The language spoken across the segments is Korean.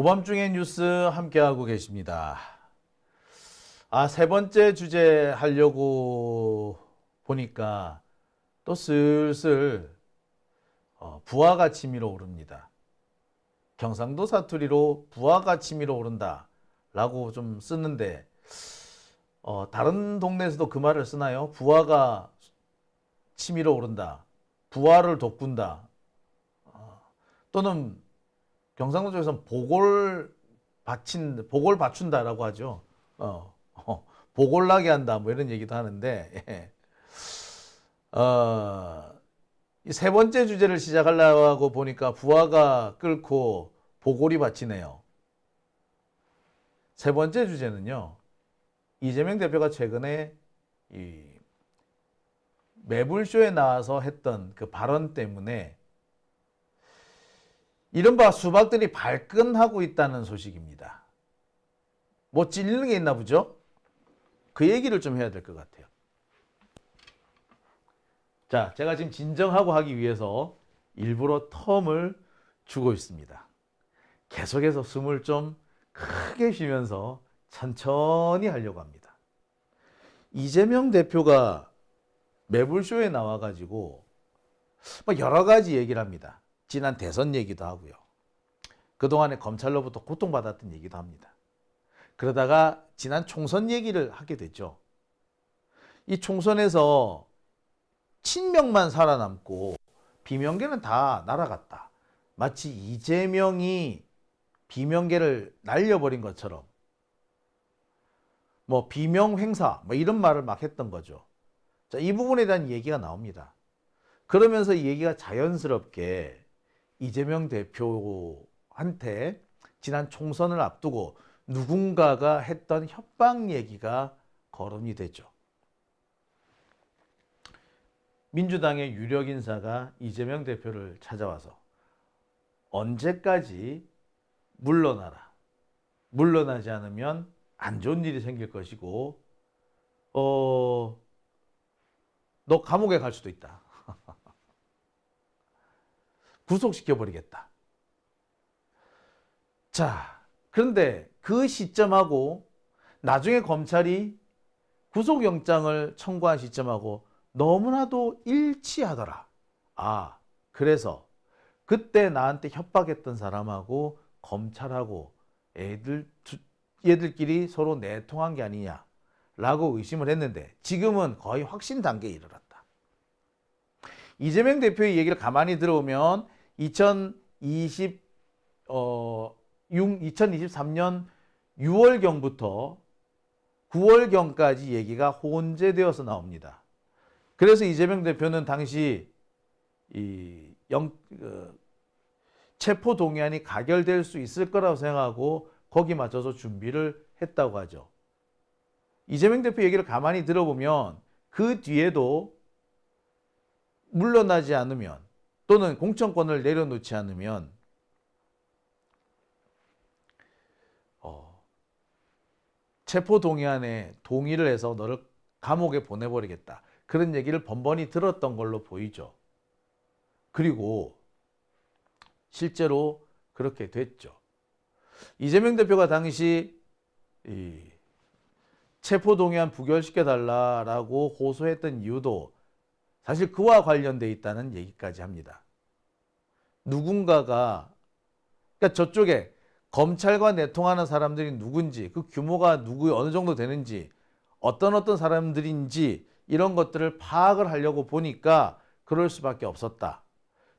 오밤중의 뉴스 함께하고 계십니다. 세 번째 주제 하려고 보니까 또 슬슬 부하가 치밀어 오릅니다. 경상도 사투리로 부하가 치밀어 오른다 라고 좀 쓰는데 다른 동네에서도 그 말을 쓰나요? 부하가 치밀어 오른다, 부하를 돋군다, 또는 경상도 쪽에서는 복을 받춘다라고 하죠. 복올나게 한다 뭐 이런 얘기도 하는데 이 세 번째 주제를 시작하려고 보니까 부하가 끓고 보골이 받치네요. 세 번째 주제는요, 이재명 대표가 최근에 이 매불쇼에 나와서 했던 그 발언 때문에 이른바 수박들이 발끈하고 있다는 소식입니다. 뭐 찔리는 게 있나 보죠? 그 얘기를 좀 해야 될 것 같아요. 자, 제가 지금 진정하고 하기 위해서 일부러 텀을 주고 있습니다. 계속해서 숨을 좀 크게 쉬면서 천천히 하려고 합니다. 이재명 대표가 매불쇼에 나와가지고 뭐 여러 가지 얘기를 합니다. 지난 대선 얘기도 하고요. 그동안에 검찰로부터 고통받았던 얘기도 합니다. 그러다가 지난 총선 얘기를 하게 됐죠. 이 총선에서 친명만 살아남고 비명계는 다 날아갔다. 마치 이재명이 비명계를 날려버린 것처럼 뭐 비명횡사 뭐 이런 말을 막 했던 거죠. 자, 이 부분에 대한 얘기가 나옵니다. 그러면서 이 얘기가 자연스럽게 이재명 대표한테 지난 총선을 앞두고 누군가가 했던 협박 얘기가 거론이 되죠. 민주당의 유력 인사가 이재명 대표를 찾아와서 언제까지 물러나라. 물러나지 않으면 안 좋은 일이 생길 것이고 너 감옥에 갈 수도 있다. 구속시켜버리겠다. 자, 그런데 그 시점하고 나중에 검찰이 구속영장을 청구한 시점하고 너무나도 일치하더라. 그래서 그때 나한테 협박했던 사람하고 검찰하고 얘들끼리 서로 내통한 게 아니냐라고 의심을 했는데 지금은 거의 확신 단계에 이르렀다. 이재명 대표의 얘기를 가만히 들어보면 2023년 6월경부터 9월경까지 얘기가 혼재되어서 나옵니다. 그래서 이재명 대표는 당시 체포 동의안이 가결될 수 있을 거라고 생각하고 거기 맞춰서 준비를 했다고 하죠. 이재명 대표 얘기를 가만히 들어보면 그 뒤에도 물러나지 않으면 또는 공천권을 내려놓지 않으면 체포 동의안에 동의를 해서 너를 감옥에 보내버리겠다. 그런 얘기를 번번이 들었던 걸로 보이죠. 그리고 실제로 그렇게 됐죠. 이재명 대표가 당시 체포동의안 부결시켜달라고 호소했던 이유도 사실 그와 관련돼 있다는 얘기까지 합니다. 누군가가, 그러니까 저쪽에 검찰과 내통하는 사람들이 누군지, 그 규모가 어느 정도 되는지, 어떤 사람들인지 이런 것들을 파악을 하려고 보니까 그럴 수밖에 없었다.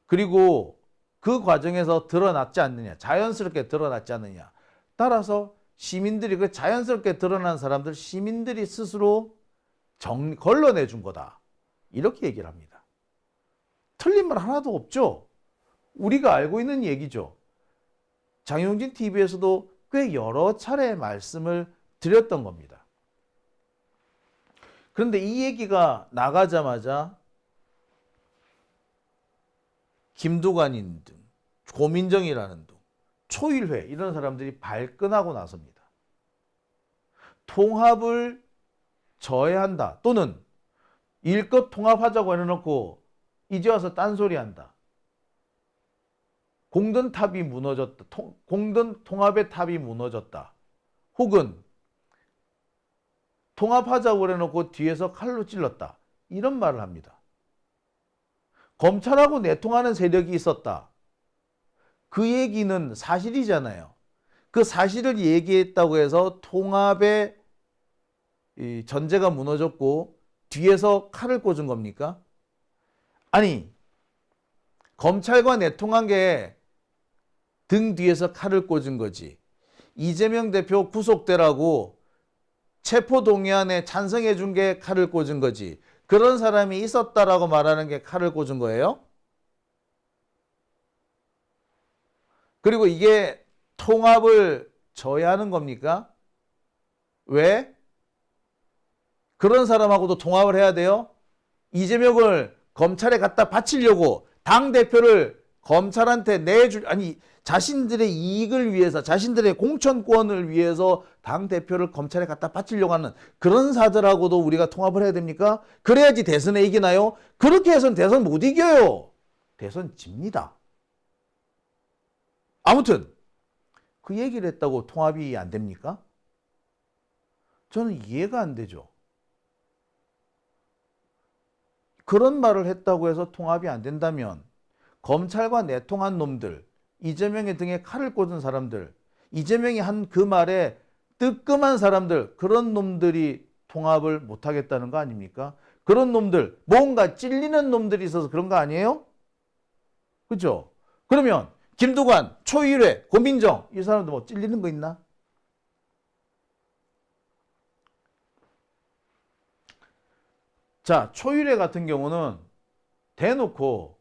그리고 그 과정에서 드러났지 않느냐, 자연스럽게 드러났지 않느냐. 따라서 시민들이, 그 자연스럽게 드러난 사람들 시민들이 스스로 걸러내 준 거다. 이렇게 얘기를 합니다. 틀린 말 하나도 없죠. 우리가 알고 있는 얘기죠. 장용진 TV에서도 꽤 여러 차례 말씀을 드렸던 겁니다. 그런데 이 얘기가 나가자마자 김두관인 등, 고민정이라는 등, 초일회 이런 사람들이 발끈하고 나섭니다. 통합을 저해한다 또는 일껏 통합하자고 해놓고 이제 와서 딴소리한다. 공든 탑이 무너졌다. 공든 통합의 탑이 무너졌다. 혹은 통합하자고 그래놓고 뒤에서 칼로 찔렀다. 이런 말을 합니다. 검찰하고 내통하는 세력이 있었다. 그 얘기는 사실이잖아요. 그 사실을 얘기했다고 해서 통합의 이 전제가 무너졌고 뒤에서 칼을 꽂은 겁니까? 아니, 검찰과 내통한 게 등 뒤에서 칼을 꽂은 거지. 이재명 대표 구속되라고 체포동의안에 찬성해 준 게 칼을 꽂은 거지. 그런 사람이 있었다라고 말하는 게 칼을 꽂은 거예요? 그리고 이게 통합을 저해하는 겁니까? 왜? 그런 사람하고도 통합을 해야 돼요? 이재명을 검찰에 갖다 바치려고 당대표를 검찰한테 아니, 자신들의 이익을 위해서, 자신들의 공천권을 위해서 당대표를 검찰에 갖다 바치려고 하는 그런 사들하고도 우리가 통합을 해야 됩니까? 그래야지 대선에 이기나요? 그렇게 해서는 대선 못 이겨요. 대선 집니다. 아무튼 그 얘기를 했다고 통합이 안 됩니까? 저는 이해가 안 되죠. 그런 말을 했다고 해서 통합이 안 된다면 검찰과 내통한 놈들, 이재명의 등에 칼을 꽂은 사람들, 이재명이 한 그 말에 뜨끔한 사람들, 그런 놈들이 통합을 못하겠다는 거 아닙니까? 그런 놈들, 뭔가 찔리는 놈들이 있어서 그런 거 아니에요? 그렇죠? 그러면 김두관, 초일회, 고민정 이 사람들 뭐 찔리는 거 있나? 자, 초일회 같은 경우는 대놓고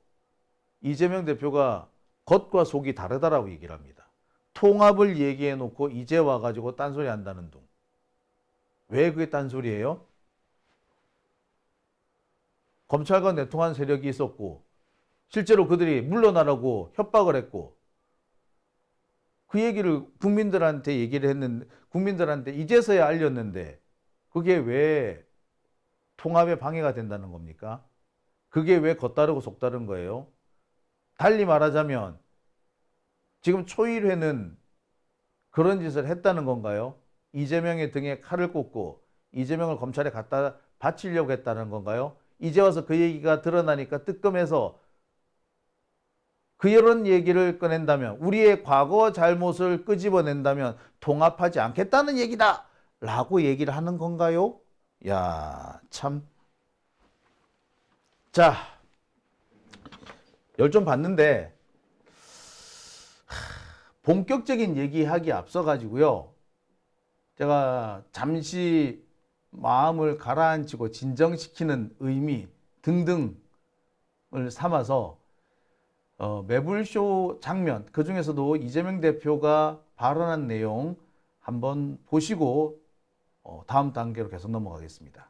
이재명 대표가 겉과 속이 다르다라고 얘기를 합니다. 통합을 얘기해 놓고 이제 와가지고 딴소리 한다는 둥. 왜 그게 딴소리예요? 검찰과 내통한 세력이 있었고 실제로 그들이 물러나라고 협박을 했고 그 얘기를 국민들한테 얘기를 했는데 국민들한테 이제서야 알렸는데 그게 왜 통합에 방해가 된다는 겁니까? 그게 왜 겉다르고 속다른 거예요? 달리 말하자면 지금 초일회는 그런 짓을 했다는 건가요? 이재명의 등에 칼을 꽂고 이재명을 검찰에 갖다 바치려고 했다는 건가요? 이제 와서 그 얘기가 드러나니까 뜨끔해서 그런 얘기를 꺼낸다면 우리의 과거 잘못을 끄집어낸다면 통합하지 않겠다는 얘기다 라고 얘기를 하는 건가요? 야, 참. 자, 열 좀 받는데 본격적인 얘기하기 앞서 가지고요. 제가 잠시 마음을 가라앉히고 진정시키는 의미 등등을 삼아서 매불쇼 장면 그중에서도 이재명 대표가 발언한 내용 한번 보시고 다음 단계로 계속 넘어가겠습니다.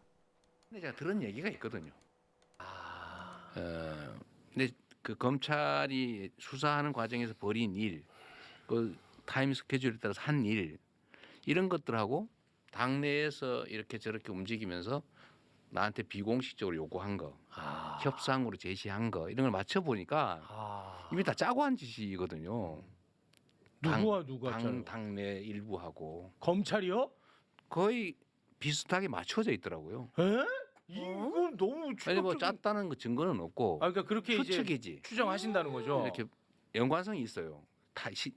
근데 제가 들은 얘기가 있거든요. 근데 그 검찰이 수사하는 과정에서 벌인 일, 그 타임 스케줄에 따라서 한 일, 이런 것들하고 당내에서 이렇게 저렇게 움직이면서 나한테 비공식적으로 요구한 거, 협상으로 제시한 거 이런 걸 맞춰 보니까 이미 다 짜고 한 짓이거든요. 누가 짜요? 당내 일부하고 검찰이요? 거의 비슷하게 맞춰져 있더라고요. 에? 이건 너무 아니 뭐 충격적인. 짰다는 그 증거는 없고 그러니까 그렇게 이제 추측이지. 추정하신다는 거죠. 이렇게 연관성이 있어요.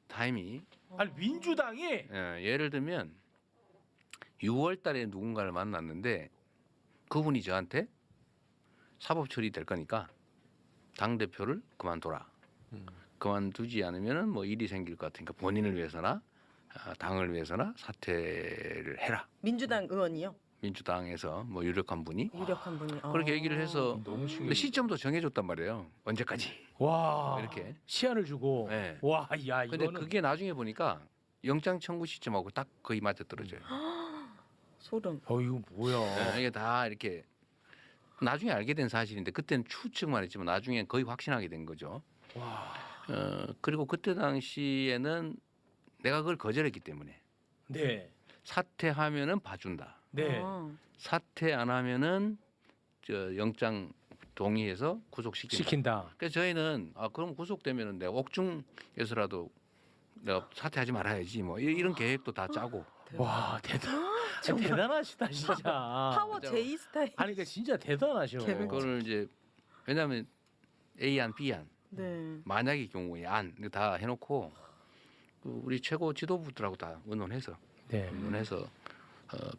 타임이. 아니 민주당이 예를 들면 6월 달에 누군가를 만났는데 그분이 저한테 사법 처리될 거니까 당 대표를 그만둬라. 그만두지 않으면은 뭐 일이 생길 것 같으니까 본인을 위해서나 당을 위해서나 사퇴를 해라. 민주당 의원이요? 민주당에서 뭐 유력한 분이 유력한 분이. 그렇게 얘기를 해서 너무 근데 충격. 시점도 정해줬단 말이에요. 언제까지 와 이렇게. 시한을 주고. 네. 와, 야 근데 이거는 그게 나중에 보니까 영장 청구 시점하고 딱 거의 맞아 떨어져요. 소름. 이거 뭐야? 이게 다 이렇게 나중에 알게 된 사실인데 그때는 추측만 했지만 나중에 거의 확신하게 된 거죠. 와. 그리고 그때 당시에는 내가 그걸 거절했기 때문에 네. 사퇴하면은 봐준다. 네. 아, 사퇴 안 하면은 저 영장 동의해서 구속시킨다. 시킨다. 그래서 저희는 그럼 구속되면은 내가 옥중에서라도 내가 사퇴하지 말아야지 뭐 이런 계획도 다 짜고. 와 대단하시다 진짜. 파워 진짜. J 스타일. 아니 그러니까 진짜 대단하셔. 계획. 그거를 이제 왜냐하면 A안, B안, 네. 만약의 경우에 안 이거 다 해놓고 우리 최고 지도부들하고 다 의논해서 네.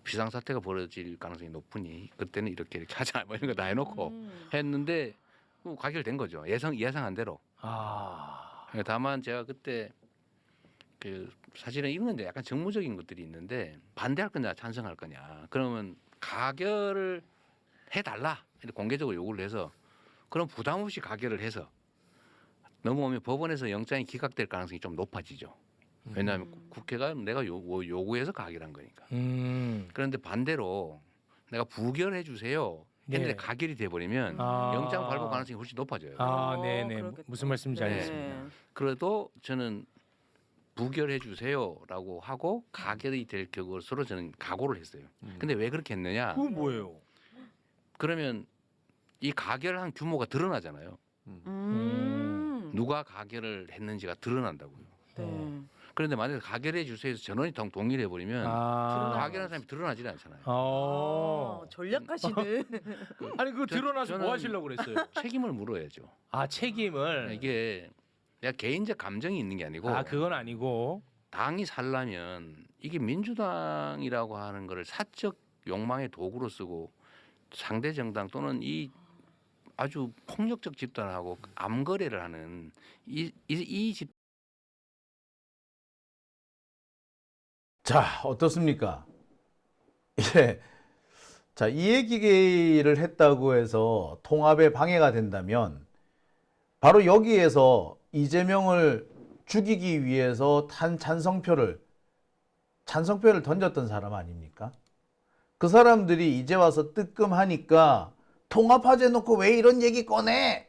비상사태가 벌어질 가능성이 높으니 그때는 이렇게 하자 뭐 이런 거 다 해놓고 했는데 가결된 거죠. 예상한 대로. 다만 제가 그때 사실은 이런 건데 약간 정무적인 것들이 있는데 반대할 거냐 찬성할 거냐 그러면 가결을 해달라 이렇게 공개적으로 요구를 해서 그럼 부담 없이 가결을 해서 넘어오면 법원에서 영장이 기각될 가능성이 좀 높아지죠. 왜냐하면 국회가 내가 요구해서 가결한 거니까. 그런데 반대로 내가 부결해 주세요 했는데 네. 가결이 돼버리면 영장 발부 가능성이 훨씬 높아져요. 네네. 그렇겠다. 무슨 말씀인지 네. 알겠습니다. 그래도 저는 부결해 주세요라고 하고 가결이 될 것으로 저는 각오를 했어요. 근데 왜 그렇게 했느냐? 그건 뭐예요? 그러면 이 가결한 규모가 드러나잖아요. 누가 가결을 했는지가 드러난다고요. 네. 그런데 만약에 가결해 주세요에서 전원이 동의를 해버리면 가결한 사람이 드러나질 않잖아요. 전략가시는. 아니 그거 드러나서 저는- 뭐 하시려고 그랬어요? 책임을 물어야죠. 책임을. 이게 내가 개인적 감정이 있는 게 아니고 그건 아니고. 당이 살려면 이게 민주당이라고 하는 거를 사적 욕망의 도구로 쓰고 상대 정당 또는 이 아주 폭력적 집단하고 암거래를 하는 이 집. 자, 어떻습니까? 예. 자, 이해기계를 했다고 해서 통합에 방해가 된다면 바로 여기에서 이재명을 죽이기 위해서 찬성표를 던졌던 사람 아닙니까? 그 사람들이 이제 와서 뜨끔하니까 통합하자 놓고 왜 이런 얘기 꺼내?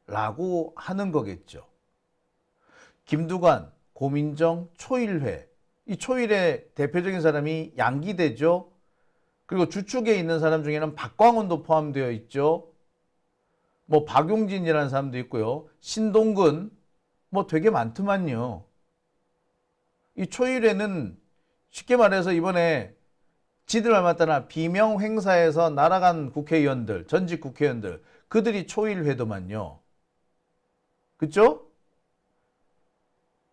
라고 하는 거겠죠. 김두관, 고민정, 초일회. 이 초일의 대표적인 사람이 양기대죠. 그리고 주축에 있는 사람 중에는 박광원도 포함되어 있죠. 뭐 박용진이라는 사람도 있고요. 신동근 뭐 되게 많더만요. 이 초일회는 쉽게 말해서 이번에 지들 닮았다나 비명 행사에서 날아간 국회의원들, 전직 국회의원들 그들이 초일회더만요. 그렇죠?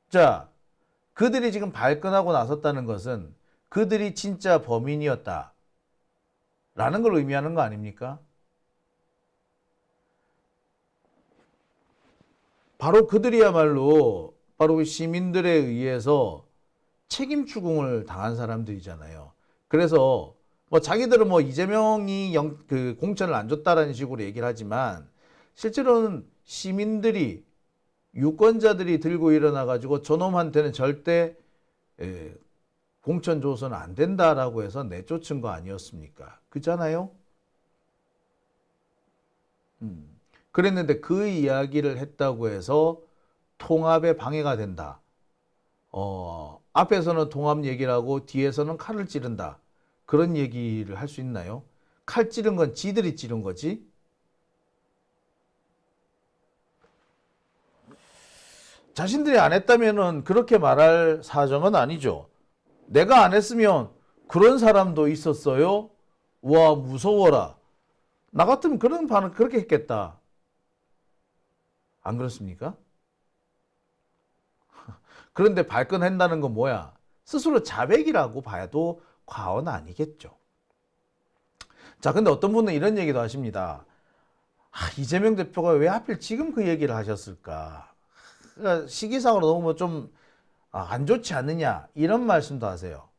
자, 그들이 지금 발끈하고 나섰다는 것은 그들이 진짜 범인이었다 라는 걸 의미하는 거 아닙니까? 바로 그들이야말로 바로 시민들에 의해서 책임 추궁을 당한 사람들이잖아요. 그래서 뭐 자기들은 뭐 이재명이 공천을 안 줬다라는 식으로 얘기를 하지만 실제로는 시민들이 유권자들이 들고 일어나 가지고 저놈한테는 절대 공천 줘서는 안 된다라고 해서 내쫓은 거 아니었습니까? 그렇잖아요? 그랬는데 그 이야기를 했다고 해서 통합에 방해가 된다. 앞에서는 통합 얘기를 하고 뒤에서는 칼을 찌른다. 그런 얘기를 할 수 있나요? 칼 찌른 건 지들이 찌른 거지. 자신들이 안 했다면은 그렇게 말할 사정은 아니죠. 내가 안 했으면 그런 사람도 있었어요? 와, 무서워라. 나 같으면 그런 반응 그렇게 했겠다. 안 그렇습니까? 그런데 발끈한다는 건 뭐야? 스스로 자백이라고 봐도 과언 아니겠죠. 자, 근데 어떤 분은 이런 얘기도 하십니다. 이재명 대표가 왜 하필 지금 그 얘기를 하셨을까? 그러니까 시기상으로 너무 좀 안 좋지 않느냐 이런 말씀도 하세요.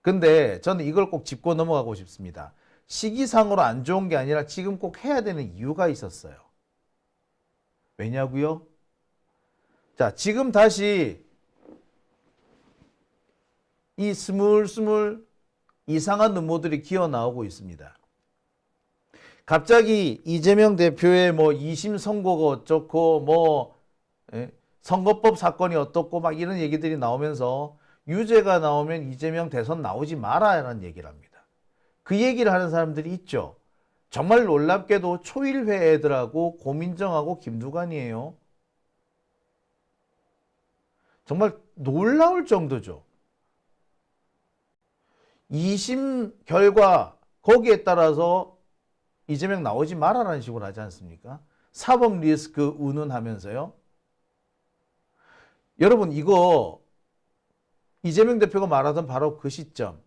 근데 저는 이걸 꼭 짚고 넘어가고 싶습니다. 시기상으로 안 좋은 게 아니라 지금 꼭 해야 되는 이유가 있었어요. 왜냐고요? 자, 지금 다시 이 스물스물 이상한 음모들이 기어 나오고 있습니다. 갑자기 이재명 대표의 뭐 2심 선고가 어쩌고 선거법 사건이 어떻고 막 이런 얘기들이 나오면서 유죄가 나오면 이재명 대선 나오지 마라라는 얘기를 합니다. 그 얘기를 하는 사람들이 있죠. 정말 놀랍게도 초일회 애들하고 고민정하고 김두관이에요. 정말 놀라울 정도죠. 2심 결과 거기에 따라서 이재명 나오지 말아라는 식으로 하지 않습니까? 사법 리스크 운운하면서요. 여러분 이거 이재명 대표가 말하던 바로 그 시점,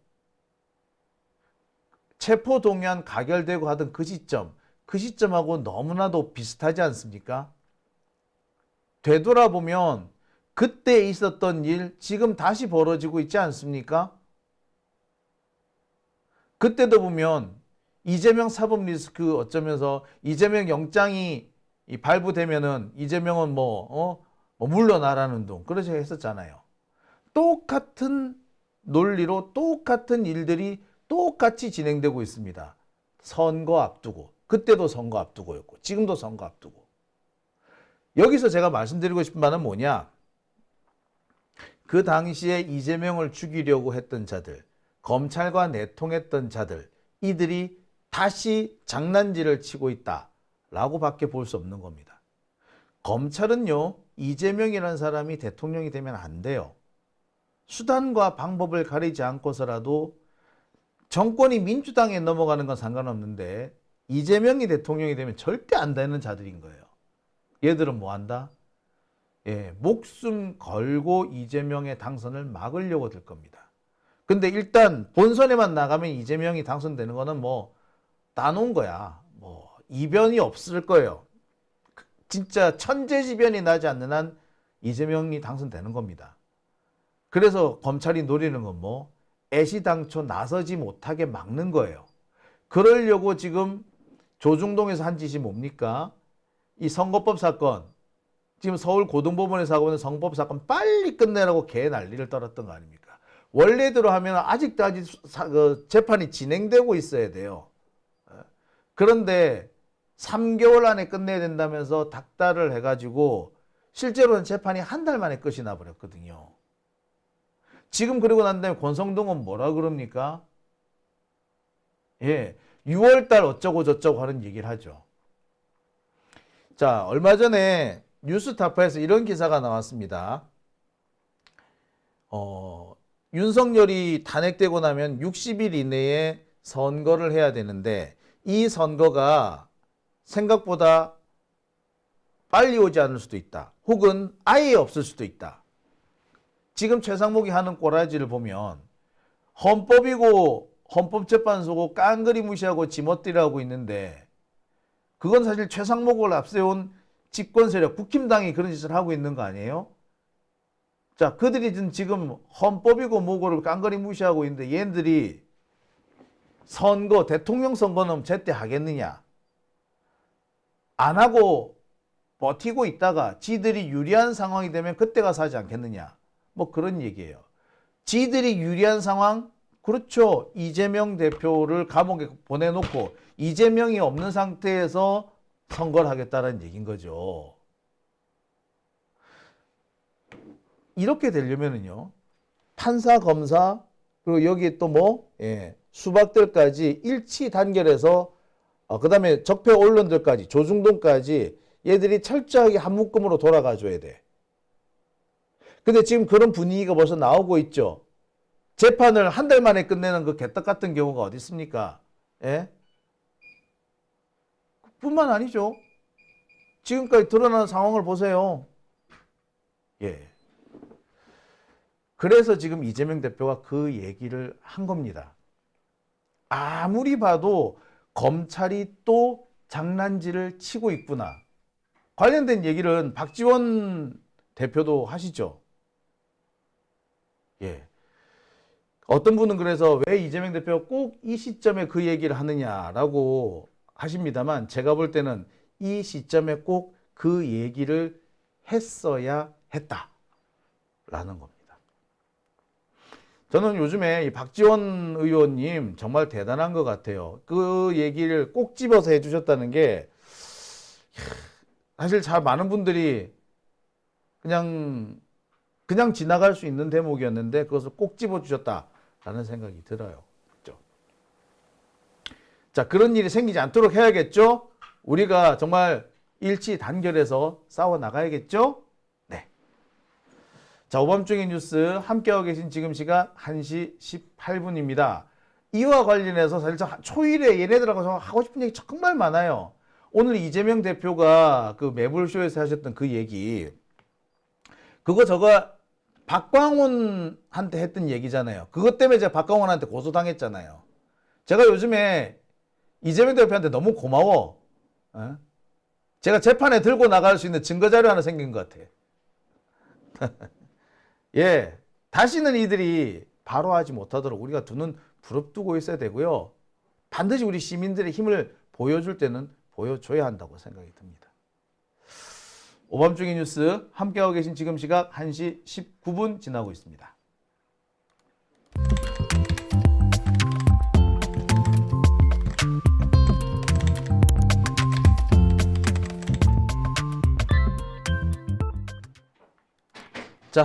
체포동의안 가결되고 하던 그 시점하고 너무나도 비슷하지 않습니까? 되돌아보면 그때 있었던 일 지금 다시 벌어지고 있지 않습니까? 그때도 보면 이재명 사법 리스크 어쩌면서 이재명 영장이 발부되면은 이재명은 뭐 물러나라는 둥 그러지 했었잖아요. 똑같은 논리로 똑같은 일들이 똑같이 진행되고 있습니다. 선거 앞두고 그때도 선거 앞두고였고 지금도 선거 앞두고. 여기서 제가 말씀드리고 싶은 바는 뭐냐? 그 당시에 이재명을 죽이려고 했던 자들, 검찰과 내통했던 자들, 이들이 다시 장난질을 치고 있다라고 밖에 볼 수 없는 겁니다. 검찰은요, 이재명이라는 사람이 대통령이 되면 안 돼요. 수단과 방법을 가리지 않고서라도 정권이 민주당에 넘어가는 건 상관없는데 이재명이 대통령이 되면 절대 안 되는 자들인 거예요. 얘들은 뭐 한다? 예, 목숨 걸고 이재명의 당선을 막으려고 들 겁니다. 근데 일단 본선에만 나가면 이재명이 당선되는 거는 뭐 따놓은 거야. 뭐 이변이 없을 거예요. 진짜 천재지변이 나지 않는 한 이재명이 당선되는 겁니다. 그래서 검찰이 노리는 건 뭐 애시당초 나서지 못하게 막는 거예요. 그러려고 지금 조중동에서 한 짓이 뭡니까? 이 선거법 사건, 지금 서울 고등법원에서 하고 있는 선거법 사건 빨리 끝내라고 개 난리를 떨었던 거 아닙니까? 원래대로 하면 아직도 재판이 진행되고 있어야 돼요. 그런데 3개월 안에 끝내야 된다면서 닥달을 해가지고 실제로는 재판이 한 달 만에 끝이 나버렸거든요. 지금 그러고 난 다음에 권성동은 뭐라 그럽니까? 예, 6월달 어쩌고 저쩌고 하는 얘기를 하죠. 자, 얼마 전에 뉴스타파에서 이런 기사가 나왔습니다. 윤석열이 탄핵되고 나면 60일 이내에 선거를 해야 되는데 이 선거가 생각보다 빨리 오지 않을 수도 있다. 혹은 아예 없을 수도 있다. 지금 최상목이 하는 꼬라지를 보면 헌법이고 헌법재판소고 깡그리 무시하고 지멋대로 있는데 그건 사실 최상목을 앞세운 집권세력 국힘당이 그런 짓을 하고 있는 거 아니에요? 자, 그들이 지금 헌법이고 뭐고를 깡그리 무시하고 있는데 얘네들이 선거, 대통령 선거는 제때 하겠느냐? 안 하고 버티고 있다가 지들이 유리한 상황이 되면 그때 가서 하지 않겠느냐? 뭐 그런 얘기예요. 지들이 유리한 상황? 그렇죠. 이재명 대표를 감옥에 보내놓고 이재명이 없는 상태에서 선거를 하겠다는 얘기인 거죠. 이렇게 되려면은요, 판사, 검사, 그리고 여기에 또 뭐, 수박들까지 일치 단결해서, 그 다음에 적폐 언론들까지, 조중동까지 얘들이 철저하게 한 묶음으로 돌아가 줘야 돼. 근데 지금 그런 분위기가 벌써 나오고 있죠. 재판을 한 달 만에 끝내는 그 개떡 같은 경우가 어디 있습니까? 예? 뿐만 아니죠. 지금까지 드러난 상황을 보세요. 예. 그래서 지금 이재명 대표가 그 얘기를 한 겁니다. 아무리 봐도 검찰이 또 장난질을 치고 있구나. 관련된 얘기는 박지원 대표도 하시죠. 예. 어떤 분은 그래서 왜 이재명 대표가 꼭 이 시점에 그 얘기를 하느냐라고 하십니다만 제가 볼 때는 이 시점에 꼭 그 얘기를 했어야 했다라는 겁니다. 저는 요즘에 이 박지원 의원님 정말 대단한 것 같아요. 그 얘기를 꼭 집어서 해주셨다는 게 사실 잘 많은 분들이 그냥 지나갈 수 있는 대목이었는데 그것을 꼭 집어주셨다라는 생각이 들어요. 그렇죠? 자, 그런 일이 생기지 않도록 해야겠죠? 우리가 정말 일치 단결해서 싸워 나가야겠죠? 네. 자, 오밤중의 뉴스 함께하고 계신 지금 시각 1시 18분입니다. 이와 관련해서 사실 초일에 얘네들하고 하고 싶은 얘기 정말 많아요. 오늘 이재명 대표가 그 매불쇼에서 하셨던 그 얘기, 그거 저거 박광훈한테 했던 얘기잖아요. 그것 때문에 제가 박광훈한테 고소당했잖아요. 제가 요즘에 이재명 대표한테 너무 고마워. 어? 제가 재판에 들고 나갈 수 있는 증거자료 하나 생긴 것 같아. 예, 다시는 이들이 바로 하지 못하도록 우리가 두 눈 부릅뜨고 있어야 되고요. 반드시 우리 시민들의 힘을 보여줄 때는 보여줘야 한다고 생각이 듭니다. 오밤중의 뉴스 함께하고 계신 지금 시각 1시 19분 지나고 있습니다. 자,